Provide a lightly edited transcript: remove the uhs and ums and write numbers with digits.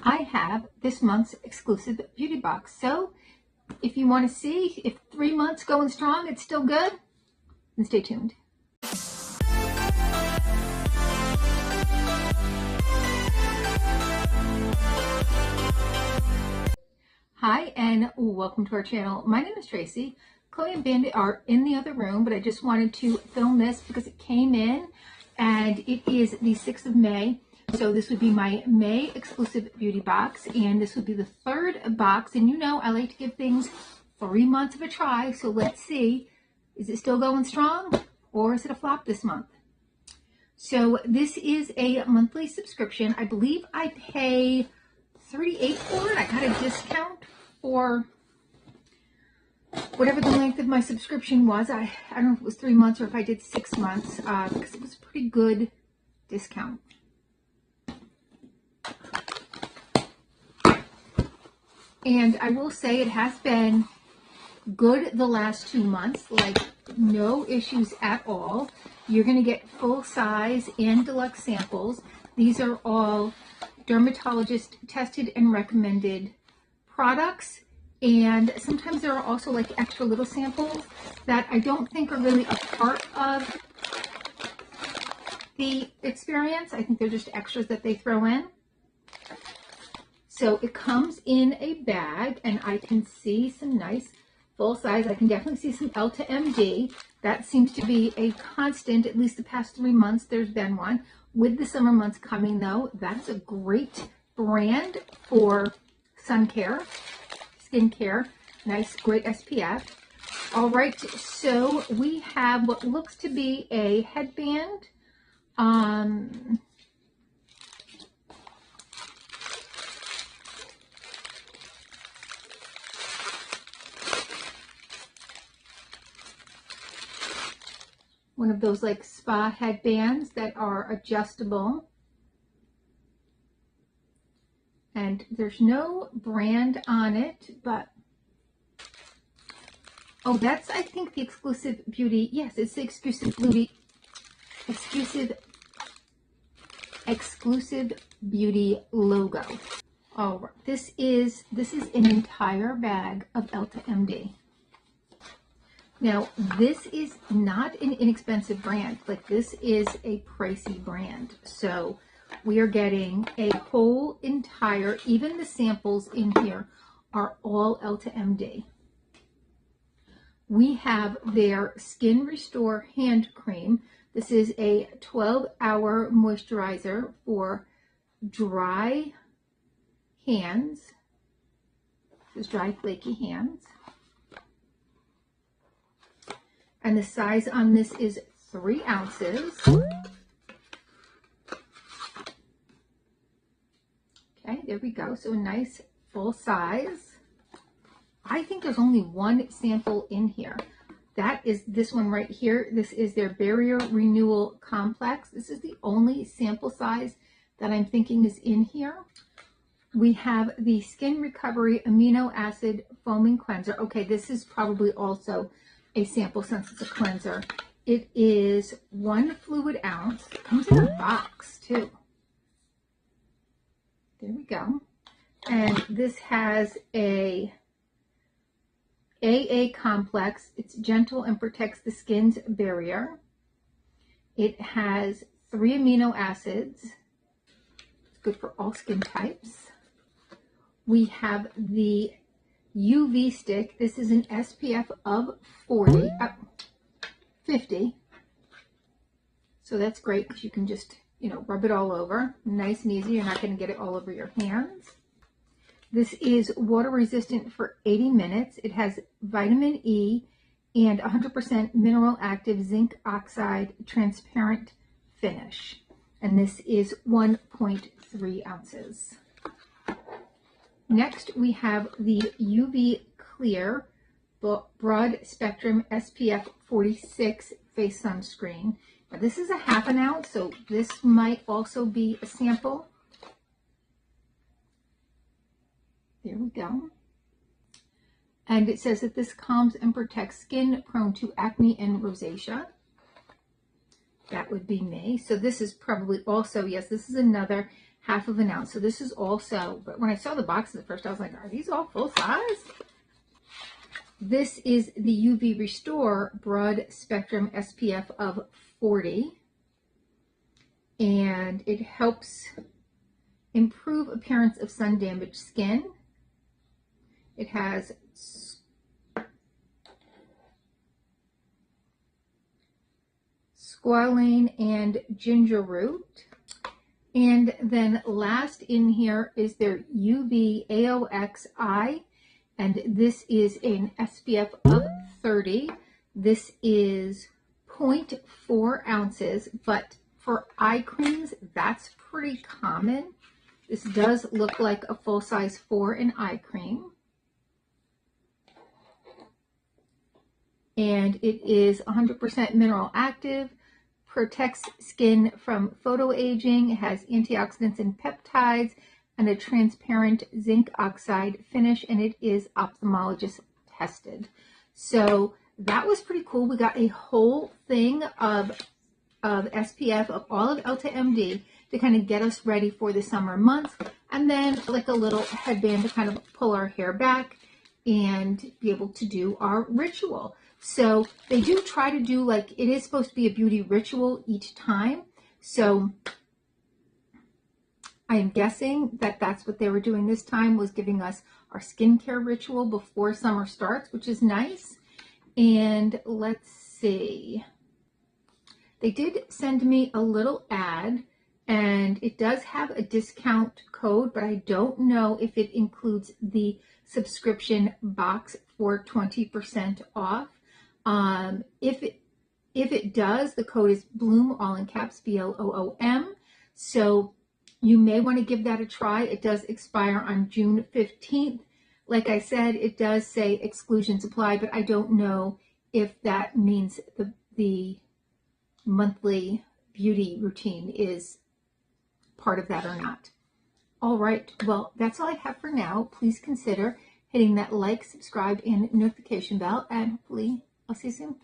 I have this month's exclusive beauty box. So if you want to see if 3 months going strong, it's still good, then stay tuned. Hi, and welcome to our channel. My name is Tracy. Chloe and Bandit are in the other room, but I just wanted to film this because it came in, and it is the 6th of May. So this would be my May exclusive beauty box, and this would be the third box. And you know, I like to give things 3 months of a try. So let's see, is it still going strong, or is it a flop this month? So this is a monthly subscription. I believe I pay $38 for it. I got a discount for whatever the length of my subscription was. I don't know if it was 3 months or if I did 6 months, because it was a pretty good discount. And I will say it has been good the last 2 months, like no issues at all. You're going to get full size and deluxe samples. These are all dermatologist tested and recommended products, and sometimes there are also like extra little samples that I don't think are really a part of the experience. I think they're just extras that they throw in. So it comes in a bag, and I can see some nice full size. I can definitely see some L to MD. That seems to be a constant, at least the past 3 months there's been one. With the summer months coming though, that's a great brand for sun care, skin care, nice, great SPF. All right, so we have what looks to be a headband. One of those like spa headbands that are adjustable. And there's no brand on it, but oh, that's, I think, the exclusive beauty. Yes, it's the exclusive beauty logo. All right, this is an entire bag of Elta MD. Now, this is not an inexpensive brand. Like, this is a pricey brand. So we are getting a whole entire, even the samples in here are all Elta MD. We have their Skin Restore Hand Cream. This is a 12-hour moisturizer for dry hands. This is dry, flaky hands. And the size on this is 3 ounces. Okay, there we go. So a nice full size. I think there's only one sample in here. That is this one right here. This is their Barrier Renewal Complex. This is the only sample size that I'm thinking is in here. We have the Skin Recovery Amino Acid Foaming Cleanser. Okay, this is probably also a sample since it's a cleanser. It is 1 fluid ounce. It comes in a box too. There we go. And this has a AA complex. It's gentle and protects the skin's barrier. It has 3 amino acids. It's good for all skin types. We have the UV stick. This is an SPF of 50. So that's great because you can just, rub it all over. Nice and easy. You're not going to get it all over your hands. This is water resistant for 80 minutes. It has vitamin E and 100% mineral active zinc oxide transparent finish. And this is 1.3 ounces. Next, we have the UV Clear Broad Spectrum SPF 46 Face Sunscreen. Now, this is a ½ ounce, so this might also be a sample. There we go. And it says that this calms and protects skin prone to acne and rosacea. That would be me. So this is probably also, yes, this is another half of an ounce. So this is also, but when I saw the boxes at first, I was like, are these all full size? This is the UV Restore Broad Spectrum SPF of 40. And it helps improve appearance of sun-damaged skin. It has squalane and ginger root. And then last in here is their UV AOXI, and this is an SPF of 30. This is 0.4 ounces, but for eye creams, that's pretty common. This does look like a full size 4 in eye cream. And it is 100% mineral active, protects skin from photoaging, it has antioxidants and peptides, and a transparent zinc oxide finish, and it is ophthalmologist tested. So that was pretty cool. We got a whole thing of SPF of all of Elta MD to kind of get us ready for the summer months, and then like a little headband to kind of pull our hair back and be able to do our ritual. So they do try to do, like, it is supposed to be a beauty ritual each time. So I am guessing that that's what they were doing this time, was giving us our skincare ritual before summer starts, which is nice. And let's see. They did send me a little ad, and it does have a discount code, but I don't know if it includes the subscription box for 20% off. If it does, the code is Bloom, all in caps, BLOOM. So you may want to give that a try. It does expire on June 15th. Like I said, it does say exclusions apply, but I don't know if that means the monthly beauty routine is part of that or not. All right, well, that's all I have for now. Please consider hitting that like, subscribe, and notification bell, and hopefully I'll see you soon.